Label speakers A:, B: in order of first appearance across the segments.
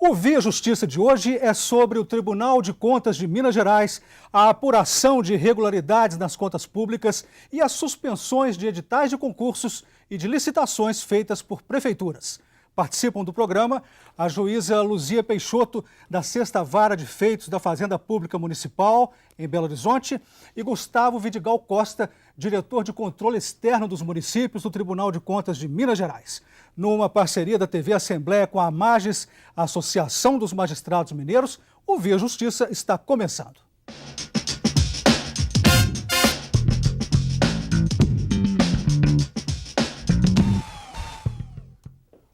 A: O Via Justiça de hoje é sobre o Tribunal de Contas de Minas Gerais, a apuração de irregularidades nas contas públicas e as suspensões de editais de concursos e de licitações feitas por prefeituras. Participam do programa a juíza Luzia Peixoto, da 6ª Vara de Feitos da Fazenda Pública Municipal, em Belo Horizonte, e Gustavo Vidigal Costa, diretor de controle externo dos municípios do Tribunal de Contas de Minas Gerais. Numa parceria da TV Assembleia com a AMAGES, a Associação dos Magistrados Mineiros, o Via Justiça está começando.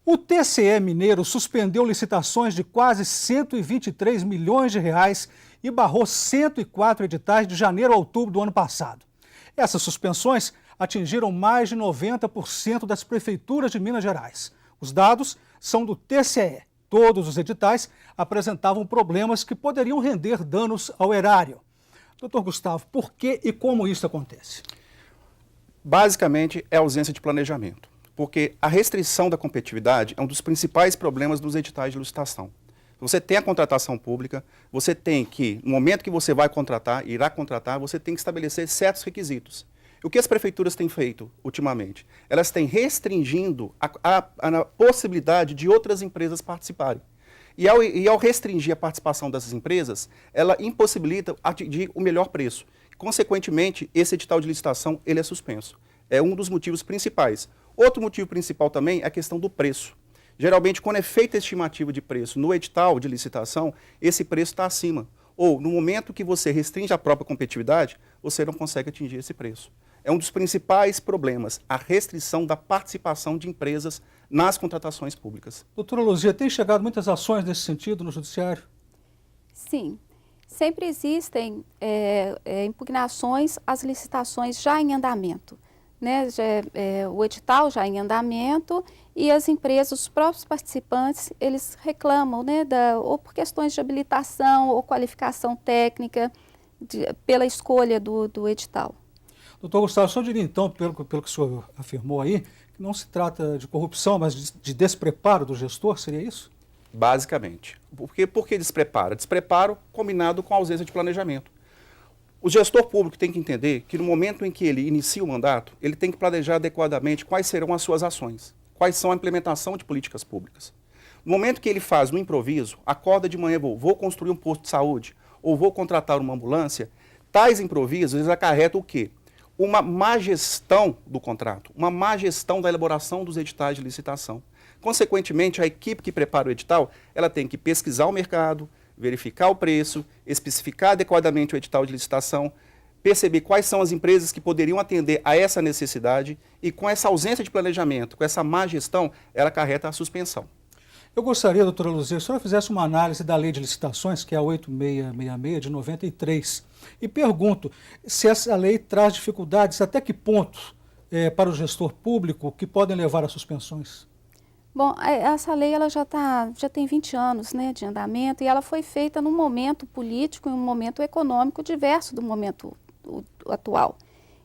A: O TCE mineiro suspendeu licitações de quase 123 milhões de reais e barrou 104 editais de janeiro a outubro do ano passado. Essas suspensões atingiram mais de 90% das prefeituras de Minas Gerais. Os dados são do TCE. Todos os editais apresentavam problemas que poderiam render danos ao erário. Doutor Gustavo, por que e como isso acontece?
B: Basicamente, é a ausência de planejamento, porque a restrição da competitividade é um dos principais problemas dos editais de licitação. Você tem a contratação pública, você tem que, no momento que você vai contratar, irá contratar, você tem que estabelecer certos requisitos. O que as prefeituras têm feito ultimamente? Elas têm restringindo a possibilidade de outras empresas participarem. E ao restringir a participação dessas empresas, ela impossibilita atingir o melhor preço. Consequentemente, esse edital de licitação ele é suspenso. É um dos motivos principais. Outro motivo principal também é a questão do preço. Geralmente, quando é feita a estimativa de preço no edital de licitação, esse preço está acima. Ou, no momento que você restringe a própria competitividade, você não consegue atingir esse preço. É um dos principais problemas, a restrição da participação de empresas nas contratações públicas.
A: Doutora Luzia, tem chegado muitas ações nesse sentido no Judiciário?
C: Sim. Sempre existem impugnações às licitações já em andamento. Né, o edital já em andamento e as empresas, os próprios participantes, eles reclamam, né, ou por questões de habilitação ou qualificação técnica pela escolha do edital.
A: Doutor Gustavo, só diria então, pelo que o senhor afirmou aí, que não se trata de corrupção, mas de despreparo do gestor, seria isso?
B: Basicamente. Por que despreparo? Despreparo combinado com a ausência de planejamento. O gestor público tem que entender que no momento em que ele inicia o mandato, ele tem que planejar adequadamente quais serão as suas ações, quais são a implementação de políticas públicas. No momento que ele faz no improviso, acorda de manhã, vou construir um posto de saúde, ou vou contratar uma ambulância, tais improvisos eles acarretam o quê? Uma má gestão do contrato, uma má gestão da elaboração dos editais de licitação. Consequentemente, a equipe que prepara o edital, ela tem que pesquisar o mercado, verificar o preço, especificar adequadamente o edital de licitação, perceber quais são as empresas que poderiam atender a essa necessidade e com essa ausência de planejamento, com essa má gestão, ela acarreta a suspensão.
A: Eu gostaria, doutora Luzia, que a senhora fizesse uma análise da Lei de Licitações, que é a 8666 de 93, e pergunto se essa lei traz dificuldades, até que ponto para o gestor público que podem levar a suspensões?
C: Bom, essa lei ela já tem 20 anos, né, de andamento e ela foi feita num momento político e um momento econômico diverso do momento atual.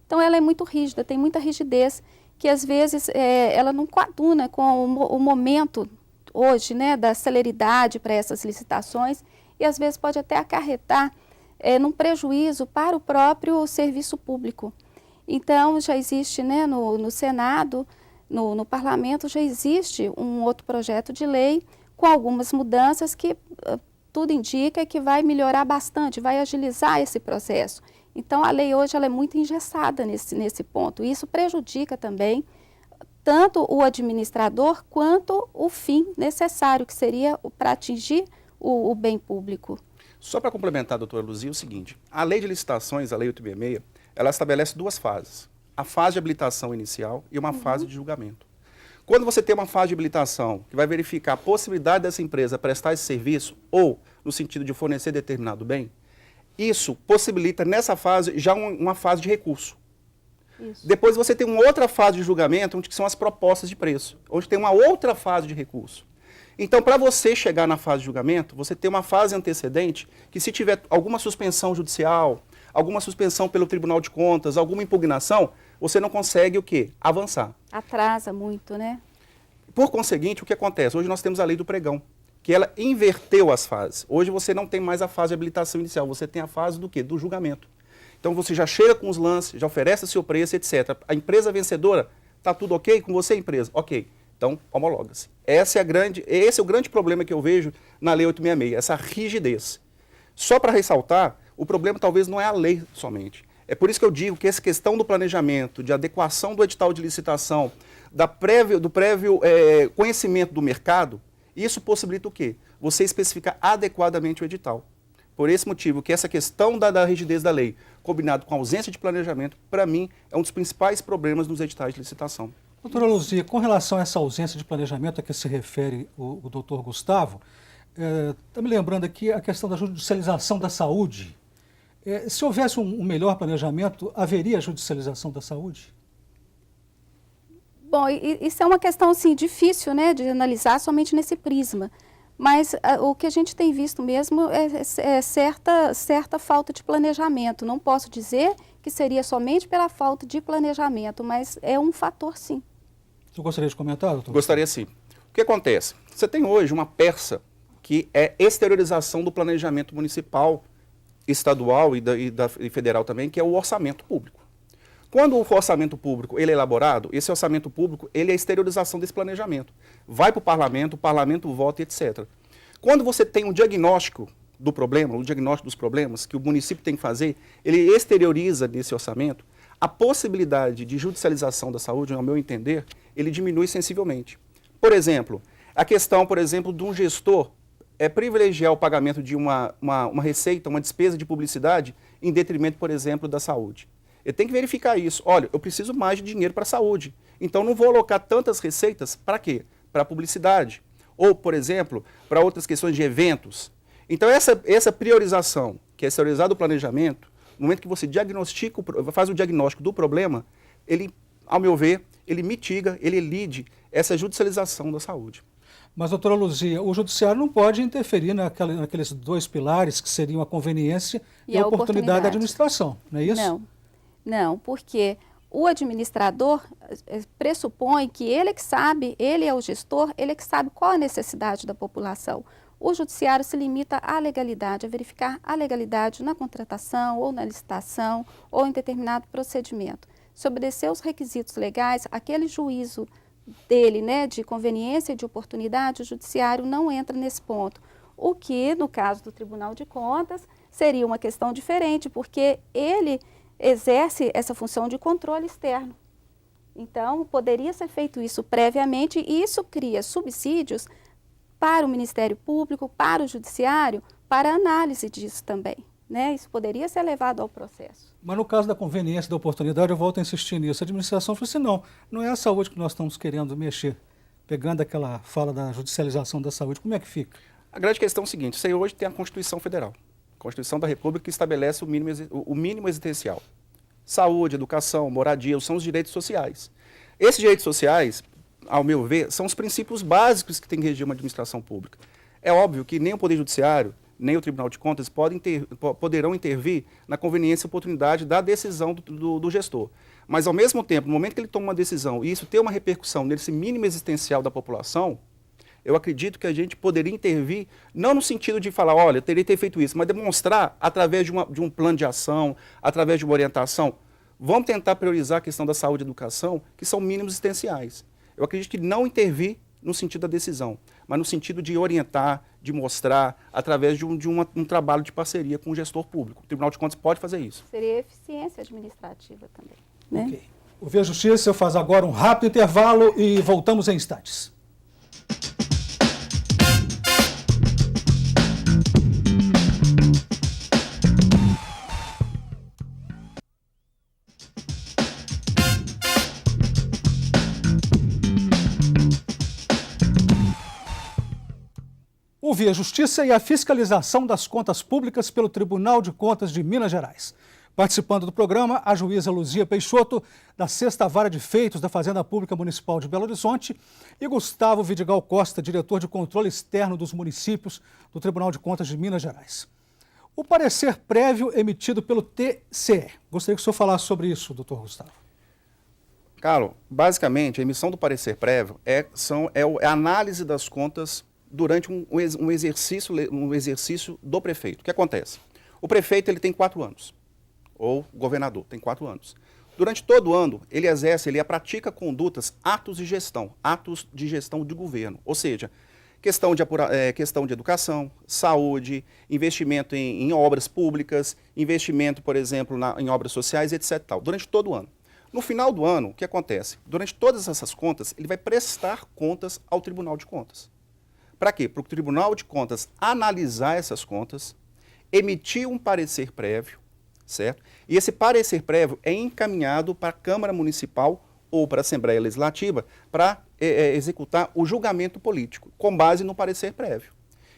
C: Então ela é muito rígida, tem muita rigidez, que às vezes ela não coaduna com o momento hoje, né, da celeridade para essas licitações e às vezes pode até acarretar num prejuízo para o próprio serviço público. Então já existe, né, no Senado, no parlamento já existe um outro projeto de lei com algumas mudanças que tudo indica que vai melhorar bastante, vai agilizar esse processo. Então a lei hoje ela é muito engessada nesse ponto e isso prejudica também tanto o administrador quanto o fim necessário que seria para atingir o bem público.
B: Só para complementar, doutora Luzia, é o seguinte, a lei de licitações, a lei 866, ela estabelece duas fases. A fase de habilitação inicial e uma fase de julgamento. Quando você tem uma fase de habilitação que vai verificar a possibilidade dessa empresa prestar esse serviço ou no sentido de fornecer determinado bem, isso possibilita nessa fase já uma fase de recurso. Isso. Depois você tem uma outra fase de julgamento, onde são as propostas de preço, onde tem uma outra fase de recurso. Então, para você chegar na fase de julgamento, você tem uma fase antecedente que se tiver alguma suspensão judicial, alguma suspensão pelo Tribunal de Contas, alguma impugnação, você não consegue o quê? Avançar.
C: Atrasa muito, né?
B: Por conseguinte, o que acontece? Hoje nós temos a lei do pregão, que ela inverteu as fases. Hoje você não tem mais a fase de habilitação inicial, você tem a fase do quê? Do julgamento. Então você já chega com os lances, já oferece o seu preço, etc. A empresa vencedora, está tudo ok com você, empresa? Ok. Então, homologa-se. Esse é o grande problema que eu vejo na Lei 866, essa rigidez. Só para ressaltar, o problema talvez não é a lei somente. É por isso que eu digo que essa questão do planejamento, de adequação do edital de licitação, do prévio conhecimento do mercado, isso possibilita o quê? Você especificar adequadamente o edital. Por esse motivo, que essa questão da rigidez da lei, combinado com a ausência de planejamento, para mim, é um dos principais problemas nos editais de licitação.
A: Doutora Luzia, com relação a essa ausência de planejamento a que se refere o doutor Gustavo, está me lembrando aqui a questão da judicialização da saúde. Se houvesse um melhor planejamento, haveria judicialização da saúde?
C: Bom, isso é uma questão assim, difícil, né, de analisar somente nesse prisma. Mas o que a gente tem visto mesmo é certa falta de planejamento. Não posso dizer que seria somente pela falta de planejamento, mas é um fator, sim.
A: Você gostaria de comentar, doutor?
B: Gostaria sim. O que acontece? Você tem hoje uma peça que é exteriorização do planejamento municipal, estadual e federal também, que é o orçamento público. Quando o orçamento público ele é elaborado, esse orçamento público ele é a exteriorização desse planejamento. Vai para o parlamento vota, etc. Quando você tem um diagnóstico do problema, o diagnóstico dos problemas que o município tem que fazer, ele exterioriza nesse orçamento, a possibilidade de judicialização da saúde, ao meu entender, ele diminui sensivelmente. Por exemplo, a questão, de um gestor privilegiar o pagamento de uma receita, uma despesa de publicidade, em detrimento, por exemplo, da saúde. Ele tem que verificar isso. Olha, eu preciso mais de dinheiro para a saúde. Então, não vou alocar tantas receitas para quê? Para publicidade. Ou, por exemplo, para outras questões de eventos. Então, essa priorização, que é priorizar o planejamento, no momento que você faz o diagnóstico do problema, ele, ao meu ver, ele mitiga, ele elide essa judicialização da saúde.
A: Mas, doutora Luzia, o judiciário não pode interferir naqueles dois pilares que seriam a conveniência e a oportunidade da administração, não é isso?
C: Não, porque o administrador pressupõe que ele é que sabe, ele é o gestor, ele é que sabe qual a necessidade da população. O judiciário se limita à legalidade, a verificar a legalidade na contratação ou na licitação ou em determinado procedimento. Se obedecer os requisitos legais, aquele juízo dele, né, de conveniência e de oportunidade, o judiciário não entra nesse ponto. O que, no caso do Tribunal de Contas, seria uma questão diferente, porque ele exerce essa função de controle externo. Então, poderia ser feito isso previamente e isso cria subsídios para o Ministério Público, para o Judiciário, para análise disso também, né? Isso poderia ser levado ao processo.
A: Mas no caso da conveniência, da oportunidade, eu volto a insistir nisso. A administração falou assim, não é a saúde que nós estamos querendo mexer. Pegando aquela fala da judicialização da saúde, como é que fica?
B: A grande questão é o seguinte, você hoje tem a Constituição Federal. A Constituição da República que estabelece o mínimo existencial. Saúde, educação, moradia, são os direitos sociais. Esses direitos sociais, ao meu ver, são os princípios básicos que tem que reger uma administração pública. É óbvio que nem o Poder Judiciário, nem o Tribunal de Contas poderão intervir na conveniência e oportunidade da decisão do gestor. Mas, ao mesmo tempo, no momento que ele toma uma decisão e isso tem uma repercussão nesse mínimo existencial da população, eu acredito que a gente poderia intervir, não no sentido de falar, olha, eu teria que ter feito isso, mas demonstrar através de um plano de ação, através de uma orientação. Vamos tentar priorizar a questão da saúde e educação, que são mínimos existenciais. Eu acredito que não intervir no sentido da decisão, mas no sentido de orientar, de mostrar, através de um trabalho de parceria com o gestor público. O Tribunal de Contas pode fazer isso.
C: Seria eficiência administrativa também, né?
A: Ok. O Via Justiça faz agora um rápido intervalo e voltamos em instantes. O Via Justiça e a fiscalização das contas públicas pelo Tribunal de Contas de Minas Gerais. Participando do programa, a juíza Luzia Peixoto, da 6ª Vara de Feitos da Fazenda Pública Municipal de Belo Horizonte, e Gustavo Vidigal Costa, diretor de controle externo dos municípios do Tribunal de Contas de Minas Gerais. O parecer prévio emitido pelo TCE. Gostaria que o senhor falasse sobre isso, doutor Gustavo.
B: Carlos, basicamente, a emissão do parecer prévio é a análise das contas durante um exercício do prefeito. O que acontece? O prefeito ele tem 4 anos, ou o governador tem 4 anos. Durante todo o ano, ele pratica condutas, atos de gestão de governo, ou seja, questão de educação, saúde, investimento em obras públicas, investimento, por exemplo, em obras sociais, etc. Tal, durante todo o ano. No final do ano, o que acontece? Durante todas essas contas, ele vai prestar contas ao Tribunal de Contas. Para quê? Para o Tribunal de Contas analisar essas contas, emitir um parecer prévio, certo? E esse parecer prévio é encaminhado para a Câmara Municipal ou para a Assembleia Legislativa para executar o julgamento político, com base no parecer prévio.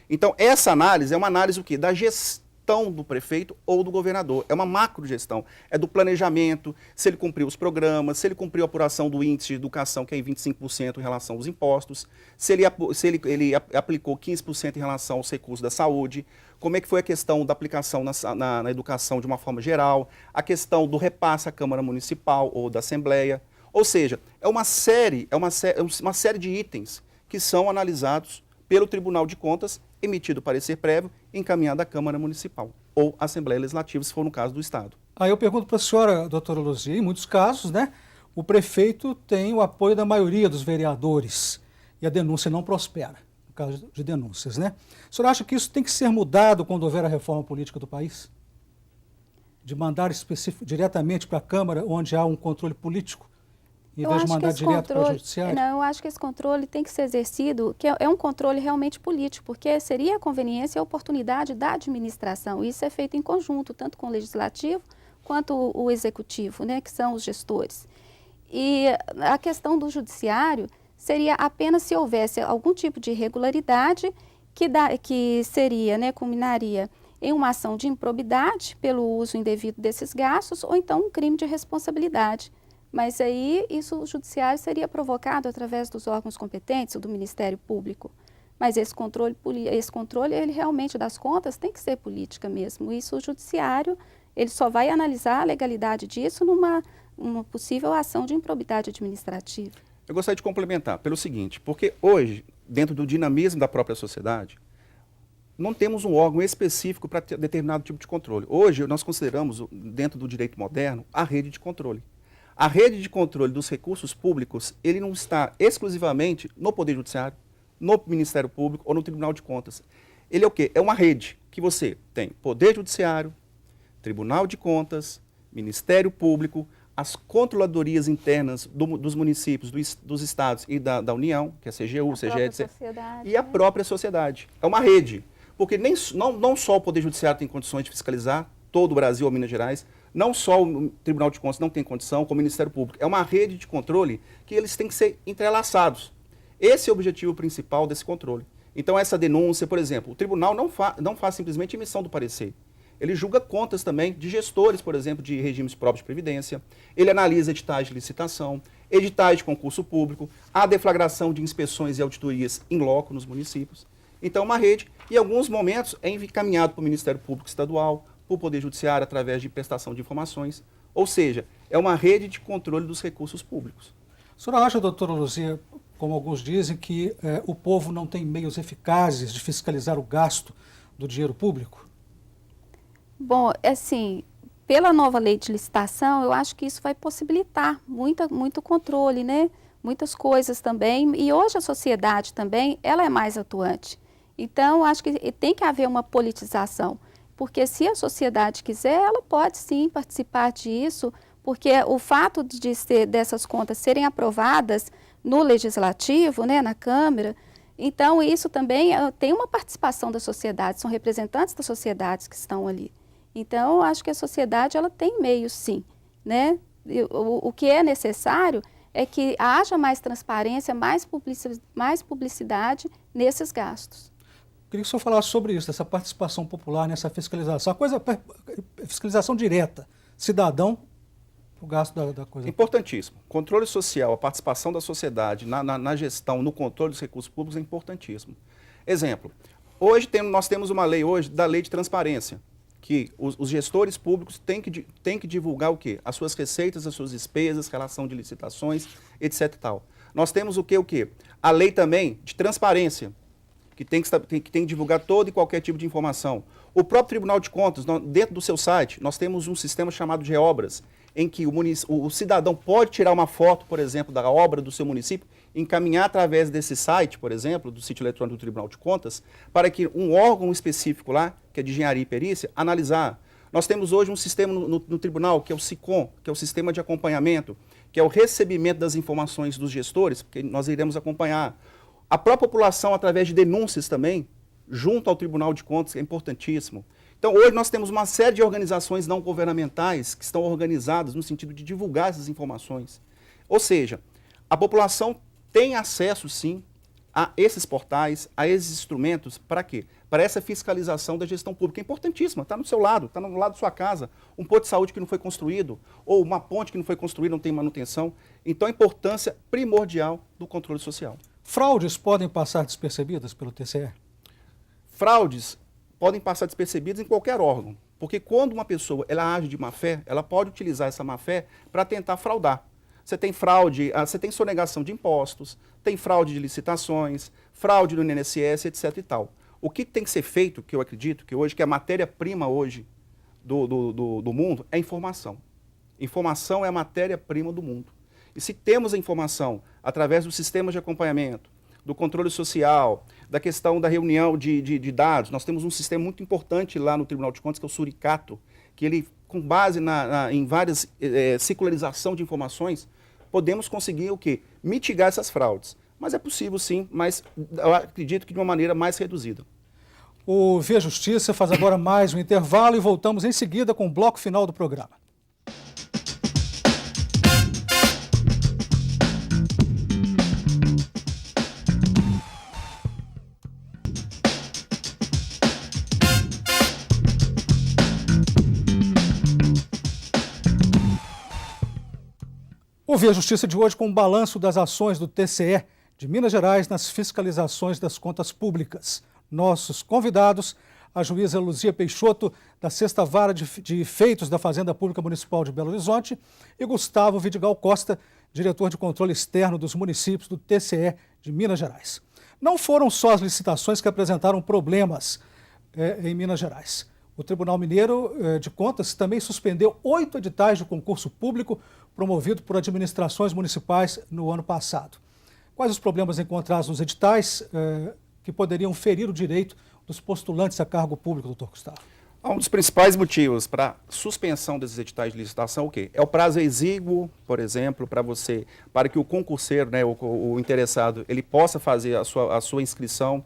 B: Então, essa análise é uma análise o quê? Da gestão do prefeito ou do governador. É uma macrogestão. É do planejamento, se ele cumpriu os programas, se ele cumpriu a apuração do índice de educação, que é em 25% em relação aos impostos, se ele aplicou 15% em relação aos recursos da saúde, como é que foi a questão da aplicação na educação de uma forma geral, a questão do repasse à Câmara Municipal ou da Assembleia. Ou seja, é uma série de itens que são analisados pelo Tribunal de Contas, emitido parecer prévio, encaminhado à Câmara Municipal ou Assembleia Legislativa, se for no caso do Estado.
A: Aí eu pergunto para a senhora, doutora Luzia, em muitos casos, né, o prefeito tem o apoio da maioria dos vereadores e a denúncia não prospera, no caso de denúncias, né? A senhora acha que isso tem que ser mudado quando houver a reforma política do país? De mandar diretamente para a Câmara, onde há um controle político? Em vez de mandar direto para o judiciário?
C: Não, eu acho que esse controle tem que ser exercido, que é um controle realmente político, porque seria a conveniência e a oportunidade da administração. Isso é feito em conjunto, tanto com o legislativo quanto o executivo, né, que são os gestores. E a questão do judiciário seria apenas se houvesse algum tipo de irregularidade que seria, né, culminaria em uma ação de improbidade pelo uso indevido desses gastos ou então um crime de responsabilidade. Mas aí o judiciário seria provocado através dos órgãos competentes, do Ministério Público. Mas esse controle ele realmente das contas tem que ser política mesmo. Isso o judiciário, ele só vai analisar a legalidade disso numa possível ação de improbidade administrativa.
B: Eu gostaria de complementar pelo seguinte, porque hoje, dentro do dinamismo da própria sociedade, não temos um órgão específico para determinado tipo de controle. Hoje, nós consideramos, dentro do direito moderno, a rede de controle. A rede de controle dos recursos públicos, ele não está exclusivamente no Poder Judiciário, no Ministério Público ou no Tribunal de Contas. Ele é o quê? É uma rede que você tem Poder Judiciário, Tribunal de Contas, Ministério Público, as controladorias internas dos municípios, dos estados e da União, que é a CGU, CGE, etc. E a própria sociedade. É uma rede, porque não só o Poder Judiciário tem condições de fiscalizar todo o Brasil ou Minas Gerais, não só o Tribunal de Contas não tem condição, como o Ministério Público. É uma rede de controle que eles têm que ser entrelaçados. Esse é o objetivo principal desse controle. Então, essa denúncia, por exemplo, o tribunal não faz simplesmente emissão do parecer. Ele julga contas também de gestores, por exemplo, de regimes próprios de previdência. Ele analisa editais de licitação, editais de concurso público, a deflagração de inspeções e auditorias in loco nos municípios. Então, uma rede, e em alguns momentos é encaminhado para o Ministério Público Estadual, para o Poder Judiciário através de prestação de informações. Ou seja, é uma rede de controle dos recursos públicos.
A: A senhora acha, doutora Luzia, como alguns dizem, que o povo não tem meios eficazes de fiscalizar o gasto do dinheiro público?
C: Bom, assim, pela nova lei de licitação, eu acho que isso vai possibilitar muito controle, né? Muitas coisas também. E hoje a sociedade também, ela é mais atuante. Então, acho que tem que haver uma politização. Porque se a sociedade quiser, ela pode sim participar disso, porque o fato dessas contas serem aprovadas no Legislativo, né, na Câmara, então isso também tem uma participação da sociedade, são representantes da sociedade que estão ali. Então, eu acho que a sociedade ela tem meios sim, né? O que é necessário é que haja mais transparência, mais publicidade nesses gastos.
A: Queria que o senhor falasse sobre isso, essa participação popular nessa fiscalização, fiscalização direta, cidadão, o gasto da coisa.
B: Importantíssimo. Controle social, a participação da sociedade na gestão, no controle dos recursos públicos é importantíssimo. Exemplo, hoje nós temos uma lei da lei de transparência, que os gestores públicos têm que divulgar o quê? As suas receitas, as suas despesas, relação de licitações, etc. Tal. Nós temos o quê? A lei também de transparência, que tem que divulgar todo e qualquer tipo de informação. O próprio Tribunal de Contas, dentro do seu site, nós temos um sistema chamado GeObras, em que o cidadão pode tirar uma foto, por exemplo, da obra do seu município, encaminhar através desse site, por exemplo, do sítio eletrônico do Tribunal de Contas, para que um órgão específico lá, que é de engenharia e perícia, analisar. Nós temos hoje um sistema no tribunal, que é o SICOM, que é o Sistema de Acompanhamento, que é o recebimento das informações dos gestores, porque nós iremos acompanhar. A própria população, através de denúncias também, junto ao Tribunal de Contas, que é importantíssimo. Então, hoje nós temos uma série de organizações não governamentais que estão organizadas no sentido de divulgar essas informações. Ou seja, a população tem acesso, sim, a esses portais, a esses instrumentos, para quê? Para essa fiscalização da gestão pública. É importantíssima, está no seu lado, está no lado da sua casa. Um posto de saúde que não foi construído, ou uma ponte que não foi construída, não tem manutenção. Então, a importância primordial do controle social.
A: Fraudes podem passar despercebidas pelo TCE?
B: Fraudes podem passar despercebidas em qualquer órgão, porque quando uma pessoa ela age de má fé, ela pode utilizar essa má fé para tentar fraudar. Você tem fraude, você tem sonegação de impostos, tem fraude de licitações, fraude no INSS, etc. e tal. O que tem que ser feito, que eu acredito, que hoje, que é a matéria-prima hoje do mundo, é informação. Informação é a matéria-prima do mundo. E se temos a informação através dos sistemas de acompanhamento, do controle social, da questão da reunião de dados, nós temos um sistema muito importante lá no Tribunal de Contas, que é o Suricato, que ele, com base em várias circularização de informações, podemos conseguir o quê? Mitigar essas fraudes. Mas é possível sim, mas eu acredito que de uma maneira mais reduzida.
A: O Via Justiça faz agora mais um intervalo e voltamos em seguida com o bloco final do programa. O Via Justiça de hoje com um balanço das ações do TCE de Minas Gerais nas fiscalizações das contas públicas. Nossos convidados, a juíza Luzia Peixoto, da 6ª Vara de Feitos da Fazenda Pública Municipal de Belo Horizonte, e Gustavo Vidigal Costa, diretor de controle externo dos municípios do TCE de Minas Gerais. Não foram só as licitações que apresentaram problemas em Minas Gerais. O Tribunal Mineiro de Contas também suspendeu 8 editais de concurso público promovido por administrações municipais no ano passado. Quais os problemas encontrados nos editais que poderiam ferir o direito dos postulantes a cargo público, doutor Gustavo?
B: Um dos principais motivos para suspensão desses editais de licitação o quê? É o prazo exíguo, por exemplo, para que o concurseiro, né, o interessado, ele possa fazer a sua inscrição.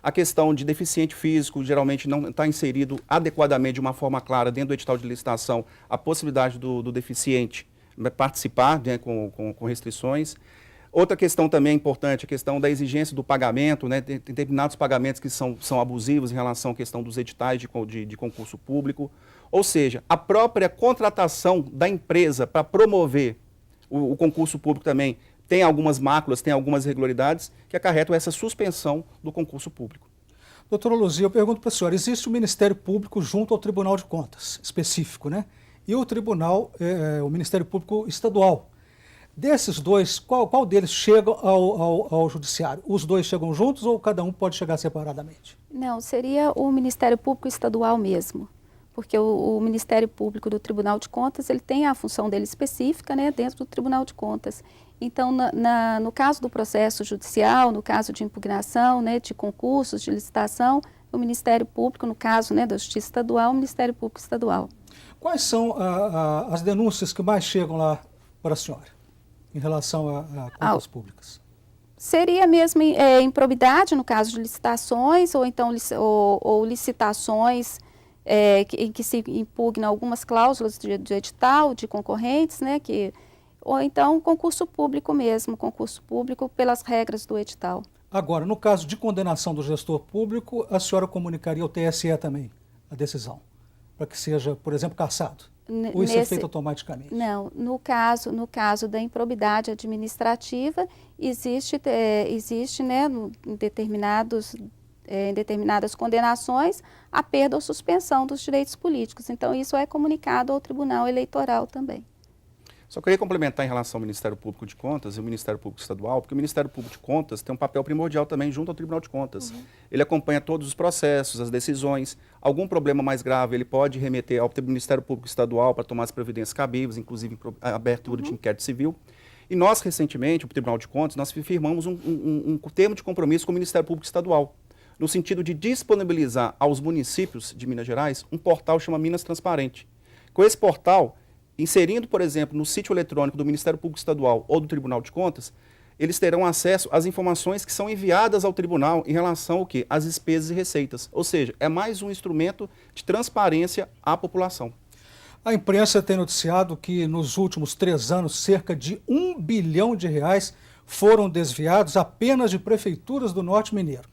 B: A questão de deficiente físico, geralmente não está inserido adequadamente, de uma forma clara, dentro do edital de licitação, a possibilidade do deficiente participar, né, com restrições. Outra questão também importante, a questão da exigência do pagamento, né, tem determinados pagamentos que são abusivos em relação à questão dos editais de concurso público. Ou seja, a própria contratação da empresa para promover o concurso público também tem algumas máculas, tem algumas irregularidades que acarretam essa suspensão do concurso público.
A: Doutora Luzia, eu pergunto para a senhora, existe o Ministério Público junto ao Tribunal de Contas, específico, né? E o Tribunal, o Ministério Público Estadual. Desses dois, qual deles chega ao Judiciário? Os dois chegam juntos ou cada um pode chegar separadamente?
C: Não, seria o Ministério Público Estadual mesmo, porque o Ministério Público do Tribunal de Contas, ele tem a função dele específica, né, dentro do Tribunal de Contas. Então, no caso do processo judicial, no caso de impugnação, né, de concursos, de licitação, o Ministério Público, no caso, né, da Justiça Estadual, o Ministério Público Estadual.
A: Quais são as denúncias que mais chegam lá para a senhora, em relação a contas públicas?
C: Seria mesmo improbidade, no caso de licitações, ou então ou licitações em que se impugna algumas cláusulas de edital, de concorrentes, né, ou então concurso público mesmo, concurso público pelas regras do edital.
A: Agora, no caso de condenação do gestor público, a senhora comunicaria ao TSE também a decisão, para que seja, por exemplo, cassado? Ou isso é feito automaticamente? Não,
C: no caso da improbidade administrativa, existe né, em determinadas condenações, a perda ou suspensão dos direitos políticos. Então, isso é comunicado ao Tribunal Eleitoral também.
B: Só queria complementar em relação ao Ministério Público de Contas e o Ministério Público Estadual, porque o Ministério Público de Contas tem um papel primordial também junto ao Tribunal de Contas. Ele acompanha todos os processos, as decisões. Algum problema mais grave, ele pode remeter ao Ministério Público Estadual para tomar as providências cabíveis, inclusive a abertura de inquérito civil. E nós, recentemente, o Tribunal de Contas, nós firmamos um termo de compromisso com o Ministério Público Estadual, no sentido de disponibilizar aos municípios de Minas Gerais um portal chamado Minas Transparente. Com esse portal, inserindo, por exemplo, no sítio eletrônico do Ministério Público Estadual ou do Tribunal de Contas, eles terão acesso às informações que são enviadas ao tribunal em relação ao quê? Às despesas e receitas. Ou seja, é mais um instrumento de transparência à população.
A: A imprensa tem noticiado que nos últimos 3 anos, cerca de R$ 1 bilhão foram desviados apenas de prefeituras do Norte Mineiro.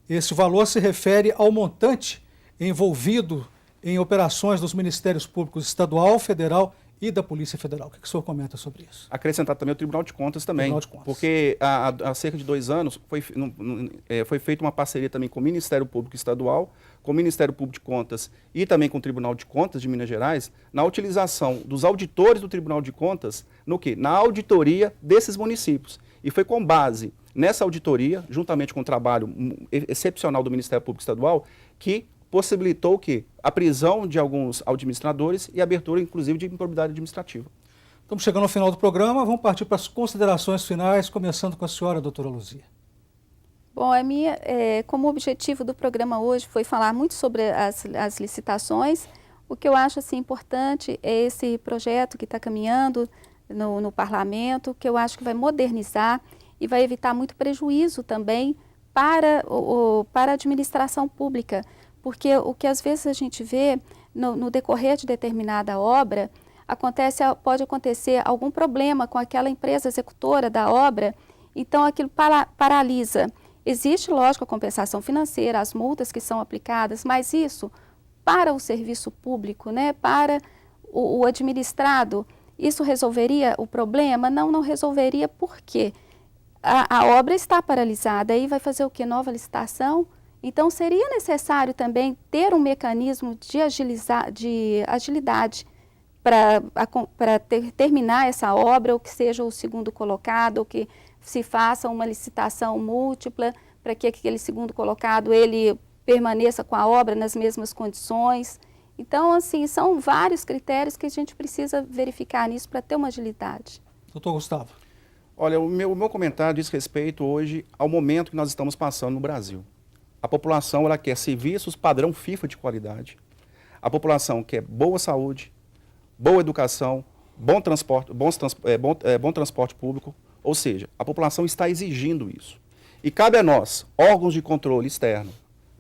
A: Esse valor se refere ao montante envolvido em operações dos Ministérios Públicos Estadual, Federal e da Polícia Federal. O que o senhor comenta sobre isso?
B: Acrescentar também o Tribunal de Contas também,
A: Tribunal de Contas.
B: Porque há cerca de 2 anos foi feita uma parceria também com o Ministério Público Estadual, com o Ministério Público de Contas e também com o Tribunal de Contas de Minas Gerais, na utilização dos auditores do Tribunal de Contas, no quê? Na auditoria desses municípios. E foi com base nessa auditoria, juntamente com o trabalho excepcional do Ministério Público Estadual, que possibilitou o quê? A prisão de alguns administradores e a abertura, inclusive, de improbidade administrativa.
A: Estamos chegando ao final do programa, vamos partir para as considerações finais, começando com a senhora, doutora Luzia.
C: Bom, como objetivo do programa hoje foi falar muito sobre as licitações, o que eu acho assim, importante é esse projeto que está caminhando no parlamento, que eu acho que vai modernizar e vai evitar muito prejuízo também para a administração pública, porque o que às vezes a gente vê no decorrer de determinada obra, pode acontecer algum problema com aquela empresa executora da obra, então aquilo paralisa. Existe, lógico, a compensação financeira, as multas que são aplicadas, mas isso, para o serviço público, né, para o administrado, isso resolveria o problema? Não resolveria, por quê? A obra está paralisada, aí vai fazer o quê? Nova licitação? Então, seria necessário também ter um mecanismo de agilidade para terminar essa obra, ou que seja o segundo colocado, ou que se faça uma licitação múltipla, para que aquele segundo colocado ele permaneça com a obra nas mesmas condições. Então, assim, são vários critérios que a gente precisa verificar nisso para ter uma agilidade.
A: Doutor Gustavo.
B: Olha, o meu comentário diz respeito hoje ao momento que nós estamos passando no Brasil. A população ela quer serviços padrão FIFA de qualidade. A população quer boa saúde, boa educação, bom transporte público. Ou seja, a população está exigindo isso. E cabe a nós, órgãos de controle externo,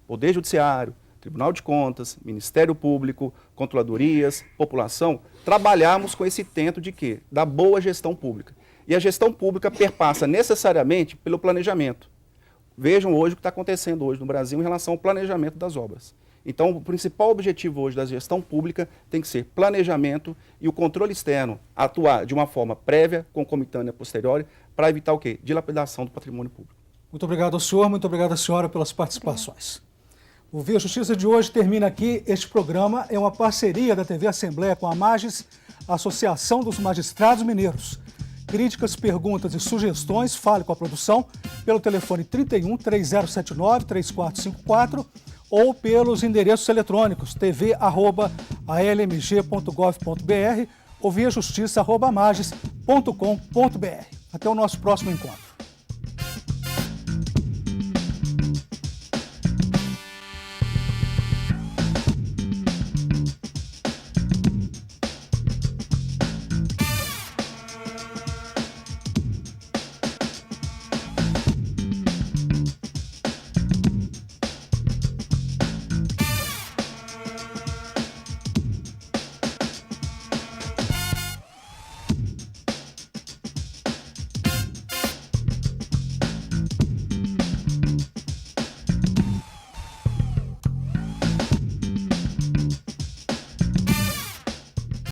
B: Poder Judiciário, Tribunal de Contas, Ministério Público, controladorias, população, trabalharmos com esse intento de quê? Da boa gestão pública. E a gestão pública perpassa necessariamente pelo planejamento. Vejam hoje o que está acontecendo hoje no Brasil em relação ao planejamento das obras. Então, o principal objetivo hoje da gestão pública tem que ser planejamento e o controle externo atuar de uma forma prévia, concomitânea, posterior, para evitar o quê? Dilapidação do patrimônio público.
A: Muito obrigado ao senhor, muito obrigado à senhora pelas participações. O Via Justiça de hoje termina aqui. Este programa é uma parceria da TV Assembleia com a MAGES, Associação dos Magistrados Mineiros. Críticas, perguntas e sugestões, fale com a produção pelo telefone 31 3079 3454 ou pelos endereços eletrônicos tv@almg.gov.br ou viajustiça@mages.com.br. Até o nosso próximo encontro.